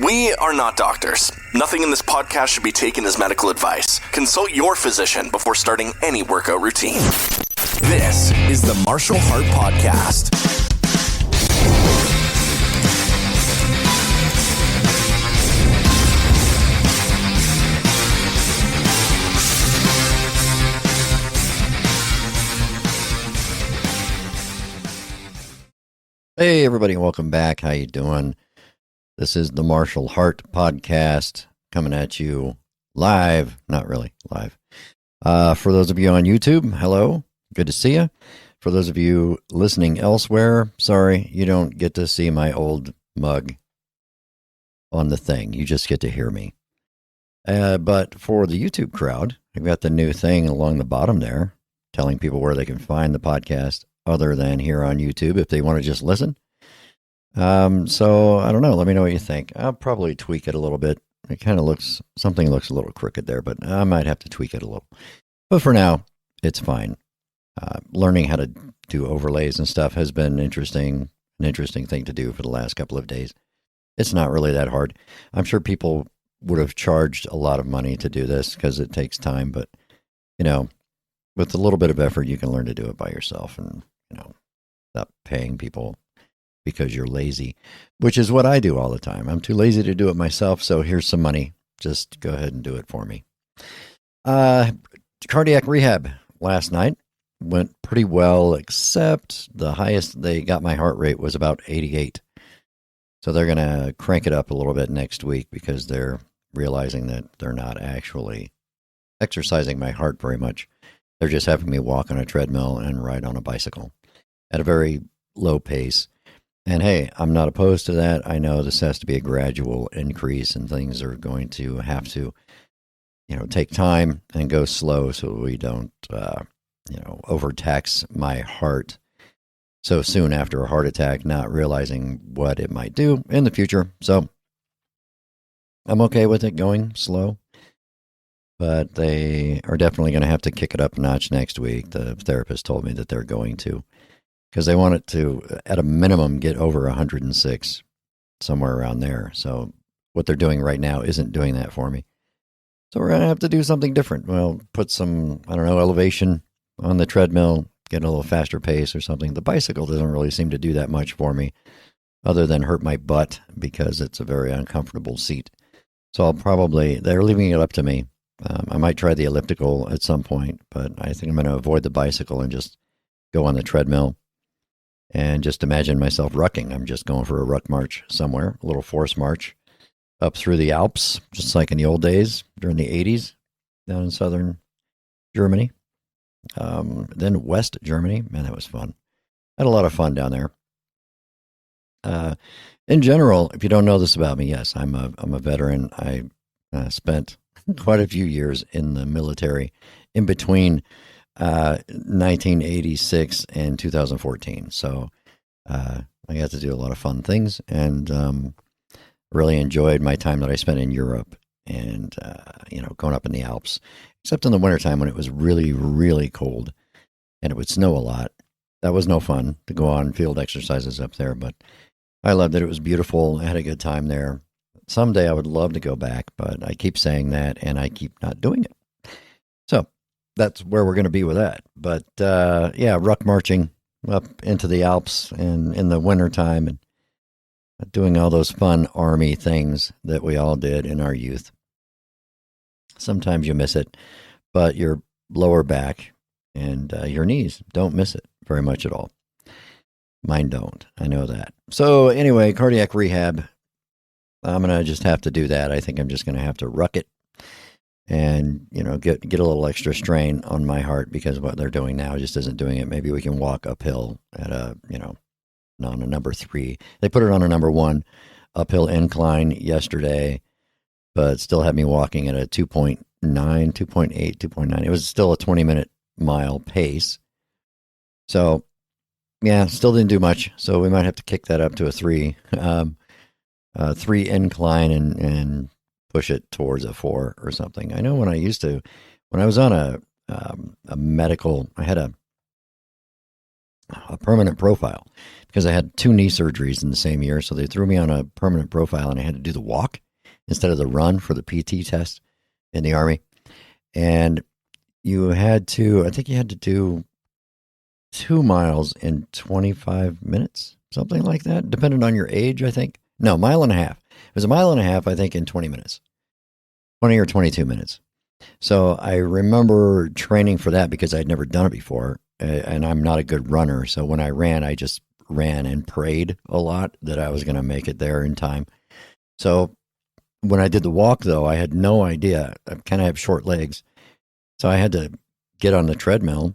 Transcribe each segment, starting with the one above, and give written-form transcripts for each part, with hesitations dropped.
We are not doctors. Nothing in this podcast should be taken as medical advice. Consult your physician before starting any workout routine. This is the Martial Heart Podcast. Hey everybody, welcome back. How you doing? This is the Martial Heart Podcast coming at you live. Not really live. For those of you on YouTube, hello. Good to see you. For those of you listening elsewhere, sorry, you don't get to see my old mug on the thing. You just get to hear me. But for the YouTube crowd, I've got the new thing along the bottom there telling people where they can find the podcast other than here on YouTube if they want to just listen. So I don't know. Let me know what you think. I'll probably tweak it a little bit. It kind of something looks a little crooked there, but I might have to tweak it a little. But for now, it's fine. Learning how to do overlays and stuff has been an interesting thing to do for the last couple of days. It's not really that hard. I'm sure people would have charged a lot of money to do this because it takes time, but with a little bit of effort, you can learn to do it by yourself and, stop paying people because you're lazy, which is what I do all the time. I'm too lazy to do it myself, so here's some money. Just go ahead and do it for me. Cardiac rehab last night went pretty well, except the highest they got my heart rate was about 88. So they're going to crank it up a little bit next week because they're realizing that they're not actually exercising my heart very much. They're just having me walk on a treadmill and ride on a bicycle at a very low pace. And hey, I'm not opposed to that. I know this has to be a gradual increase and things are going to have to, take time and go slow so we don't, overtax my heart so soon after a heart attack, not realizing what it might do in the future. So I'm okay with it going slow. But they are definitely going to have to kick it up a notch next week. The therapist told me that they're going to, because they want it to, at a minimum, get over 106, somewhere around there. So what they're doing right now isn't doing that for me. So we're going to have to do something different. Well, put some, elevation on the treadmill, get a little faster pace or something. The bicycle doesn't really seem to do that much for me, other than hurt my butt because it's a very uncomfortable seat. So they're leaving it up to me. I might try the elliptical at some point, but I think I'm going to avoid the bicycle and just go on the treadmill and just imagine myself rucking. I'm just going for a ruck march somewhere, a little force march up through the Alps, just like in the old days during the 80s down in southern Germany. Then West Germany. Man, that was fun. I had a lot of fun down there. In general, if you don't know this about me, yes, I'm a veteran. I spent quite a few years in the military in between 1986 and 2014. So I got to do a lot of fun things and really enjoyed my time that I spent in Europe and, going up in the Alps, except in the wintertime when it was really, really cold and it would snow a lot. That was no fun to go on field exercises up there, but I loved it. It was beautiful. I had a good time there. Someday I would love to go back, but I keep saying that and I keep not doing it. So that's where we're going to be with that. But ruck marching up into the Alps and in the wintertime and doing all those fun army things that we all did in our youth. Sometimes you miss it, but your lower back and your knees don't miss it very much at all. Mine don't. I know that. So anyway, cardiac rehab. I'm going to just have to do that. I think I'm just going to have to ruck it and, get a little extra strain on my heart because what they're doing now just isn't doing it. Maybe we can walk uphill at on a number 3. They put it on a number 1 uphill incline yesterday, but still had me walking at a 2.9, 2.8, 2.9. It was still a 20-minute mile pace. So, yeah, still didn't do much. So we might have to kick that up to a 3. 3 incline and push it towards a 4 or something. I know when I was on a medical, I had a a permanent profile because I had 2 knee surgeries in the same year. So they threw me on a permanent profile and I had to do the walk instead of the run for the PT test in the Army. And I think you had to do 2 miles in 25 minutes, something like that, depending on your age, I think. No, mile and a half. It was a mile and a half, I think, in 20 minutes, 20 or 22 minutes. So I remember training for that because I'd never done it before, and I'm not a good runner. So when I ran, I just ran and prayed a lot that I was going to make it there in time. So when I did the walk, though, I had no idea. I kind of have short legs. So I had to get on the treadmill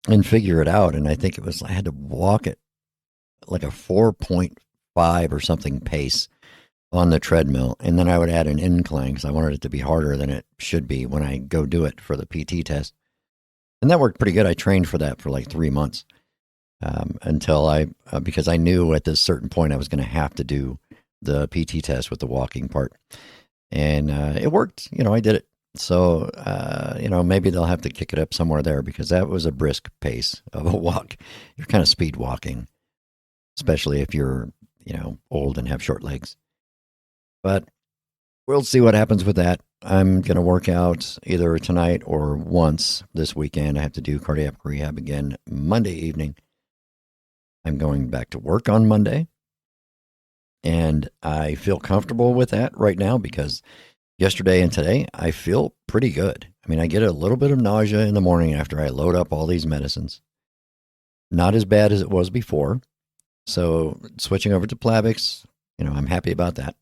and figure it out. And I think I had to walk at like a 4.5 or something pace on the treadmill. And then I would add an incline because I wanted it to be harder than it should be when I go do it for the PT test. And that worked pretty good. I trained for that for like 3 months until because I knew at this certain point I was going to have to do the PT test with the walking part. And it worked. I did it. So, maybe they'll have to kick it up somewhere there because that was a brisk pace of a walk. You're kind of speed walking, especially if you're, old and have short legs. But we'll see what happens with that. I'm going to work out either tonight or once this weekend. I have to do cardiac rehab again Monday evening. I'm going back to work on Monday. And I feel comfortable with that right now because yesterday and today, I feel pretty good. I mean, I get a little bit of nausea in the morning after I load up all these medicines. Not as bad as it was before. So switching over to Plavix, I'm happy about that.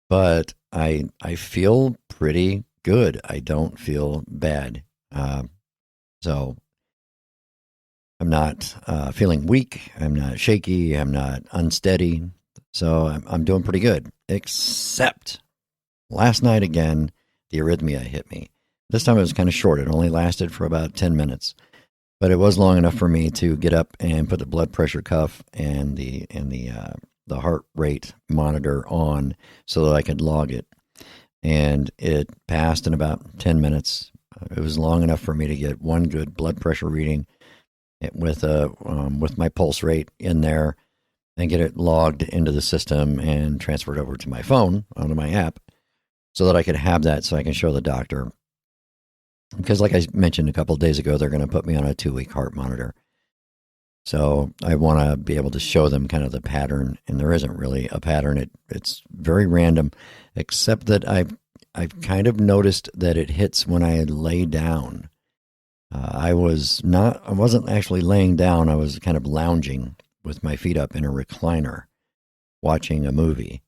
But I feel pretty good. I don't feel bad. So I'm not feeling weak. I'm not shaky. I'm not unsteady. So I'm doing pretty good, except last night again, the arrhythmia hit me. This time it was kind of short. It only lasted for about 10 minutes, but it was long enough for me to get up and put the blood pressure cuff and the heart rate monitor on so that I could log it. And it passed in about 10 minutes. It was long enough for me to get one good blood pressure reading with my pulse rate in there and get it logged into the system and transferred over to my phone onto my app so that I could have that so I can show the doctor. Because like I mentioned a couple of days ago, they're going to put me on a 2-week heart monitor. So I want to be able to show them kind of the pattern, and there isn't really a pattern. It's very random, except that I've kind of noticed that it hits when I lay down. I wasn't actually laying down. I was kind of lounging with my feet up in a recliner, watching a movie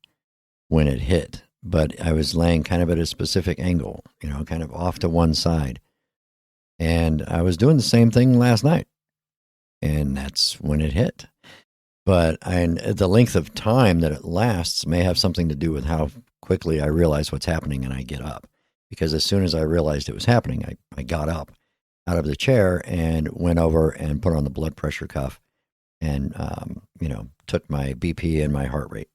when it hit. But I was laying kind of at a specific angle, kind of off to one side. And I was doing the same thing last night. And that's when it hit. But the length of time that it lasts may have something to do with how quickly I realize what's happening and I get up. Because as soon as I realized it was happening, I got up out of the chair and went over and put on the blood pressure cuff and, took my BP and my heart rate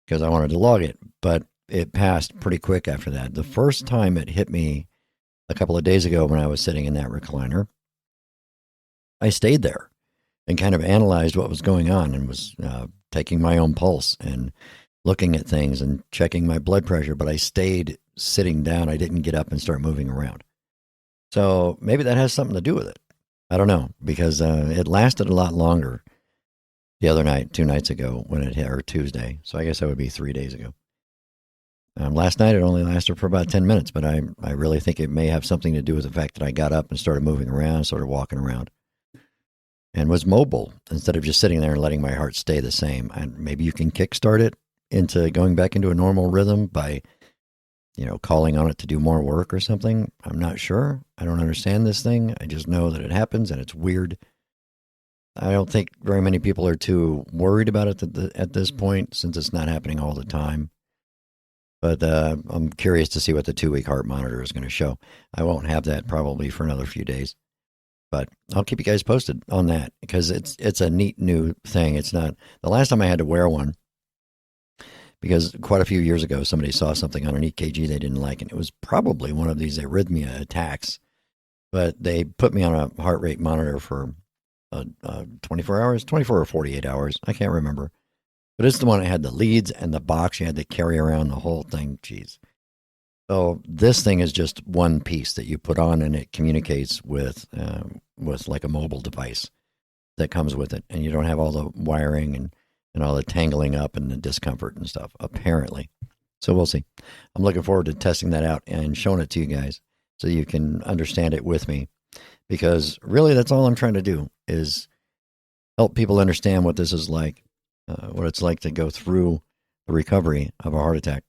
because I wanted to log it. But it passed pretty quick after that. The first time it hit me a couple of days ago when I was sitting in that recliner, I stayed there and kind of analyzed what was going on and was taking my own pulse and looking at things and checking my blood pressure, but I stayed sitting down. I didn't get up and start moving around. So maybe that has something to do with it. I don't know, because it lasted a lot longer the other night, 2 nights ago when it hit, or Tuesday. So I guess that would be 3 days ago. Last night, it only lasted for about 10 minutes, but I really think it may have something to do with the fact that I got up and started moving around, started walking around, and was mobile instead of just sitting there and letting my heart stay the same. And maybe you can kickstart it into going back into a normal rhythm by, calling on it to do more work or something. I'm not sure. I don't understand this thing. I just know that it happens and it's weird. I don't think very many people are too worried about it at this point since it's not happening all the time. But I'm curious to see what the 2-week heart monitor is going to show. I won't have that probably for another few days. But I'll keep you guys posted on that because it's a neat new thing. It's not the last time I had to wear one because quite a few years ago somebody saw something on an EKG they didn't like, and it was probably one of these arrhythmia attacks. But they put me on a heart rate monitor for 24 hours, 24 or 48 hours. I can't remember. But it's the one that had the leads and the box. You had to carry around the whole thing. Jeez. So this thing is just one piece that you put on, and it communicates with like a mobile device that comes with it, and you don't have all the wiring and all the tangling up and the discomfort and stuff, apparently. So we'll see. I'm looking forward to testing that out and showing it to you guys so you can understand it with me, because really that's all I'm trying to do is help people understand what this is like, what it's like to go through the recovery of a heart attack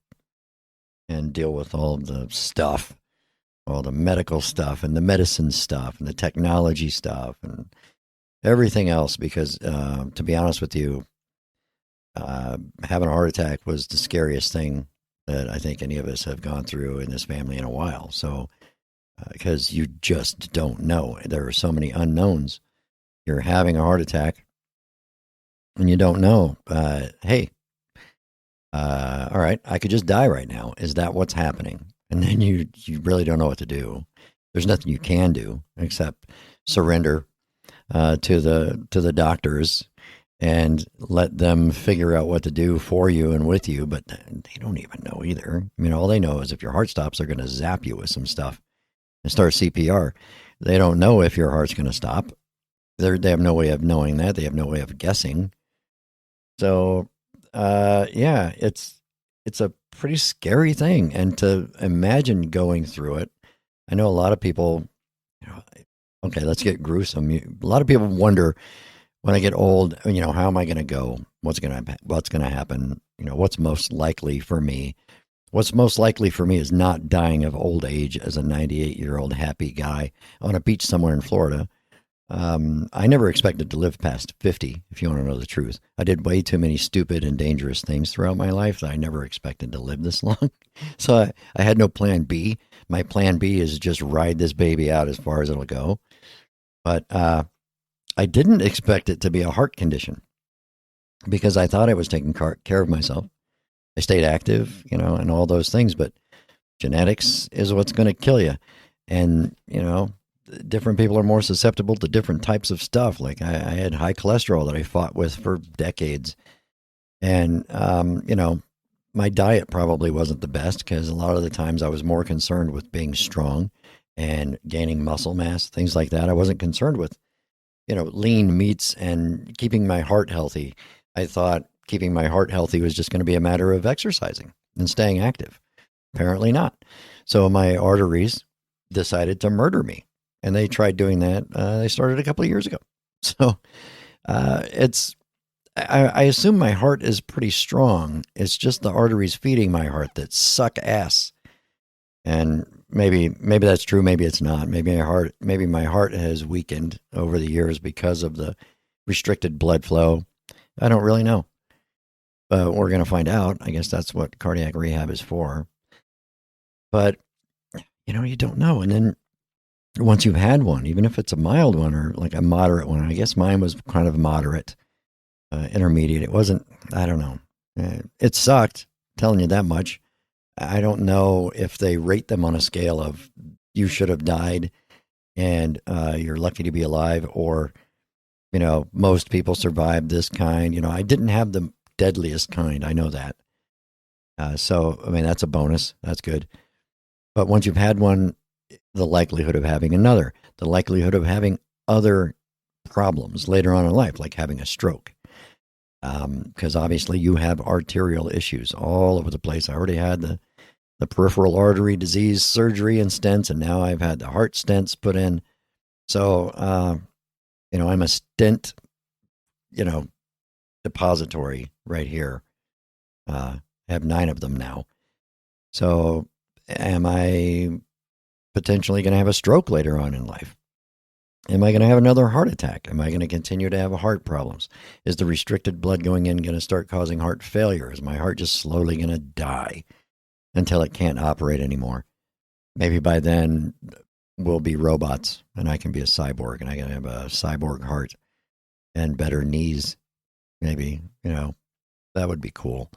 and deal with all the stuff, all the medical stuff and the medicine stuff and the technology stuff and everything else. Because to be honest with you, having a heart attack was the scariest thing that I think any of us have gone through in this family in a while. So, because you just don't know. There are so many unknowns. You're having a heart attack and you don't know, hey, all right, I could just die right now. Is that what's happening? And then you really don't know what to do. There's nothing you can do except surrender to the doctors and let them figure out what to do for you and with you. But they don't even know either. I mean, all they know is if your heart stops, they're going to zap you with some stuff and start CPR. They don't know if your heart's going to stop. They have no way of knowing that. They have no way of guessing. So, yeah, it's a pretty scary thing. And to imagine going through it, I know a lot of people, okay, let's get gruesome. A lot of people wonder, when I get old, how am I going to go? What's going to happen? What's most likely for me? What's most likely for me is not dying of old age as a 98-year-old happy guy on a beach somewhere in Florida. I never expected to live past 50, if you want to know the truth. I did way too many stupid and dangerous things throughout my life that I never expected to live this long. So I had no plan B. My plan B is just ride this baby out as far as it'll go. But I didn't expect it to be a heart condition, because I thought I was taking care of myself. I stayed active, and all those things, but genetics is what's going to kill you. And, different people are more susceptible to different types of stuff. Like I had high cholesterol that I fought with for decades. And, my diet probably wasn't the best, because a lot of the times I was more concerned with being strong and gaining muscle mass, things like that. I wasn't concerned with, lean meats and keeping my heart healthy. I thought keeping my heart healthy was just going to be a matter of exercising and staying active. Apparently not. So my arteries decided to murder me. And they tried doing that. They started a couple of years ago. So I assume my heart is pretty strong. It's just the arteries feeding my heart that suck ass. And maybe that's true. Maybe it's not. Maybe my heart has weakened over the years because of the restricted blood flow. I don't really know. But we're going to find out. I guess that's what cardiac rehab is for. But, you don't know. And then once you've had one, even if it's a mild one or like a moderate one, I guess mine was kind of moderate, intermediate. It wasn't, I don't know. It sucked, telling you that much. I don't know if they rate them on a scale of you should have died and you're lucky to be alive, or, most people survive this kind. I didn't have the deadliest kind. I know that. So, that's a bonus. That's good. But once you've had one, the likelihood of having another, the likelihood of having other problems later on in life, like having a stroke. Because obviously you have arterial issues all over the place. I already had the peripheral artery disease surgery and stents, and now I've had the heart stents put in. So, I'm a stent, depository right here. I have 9 of them now. So am I potentially going to have a stroke later on in life? Am I going to have another heart attack? Am I going to continue to have heart problems? Is the restricted blood going in going to start causing heart failure? Is my heart just slowly going to die until it can't operate anymore? Maybe by then we'll be robots and I can be a cyborg and I can have a cyborg heart and better knees. Maybe, that would be cool.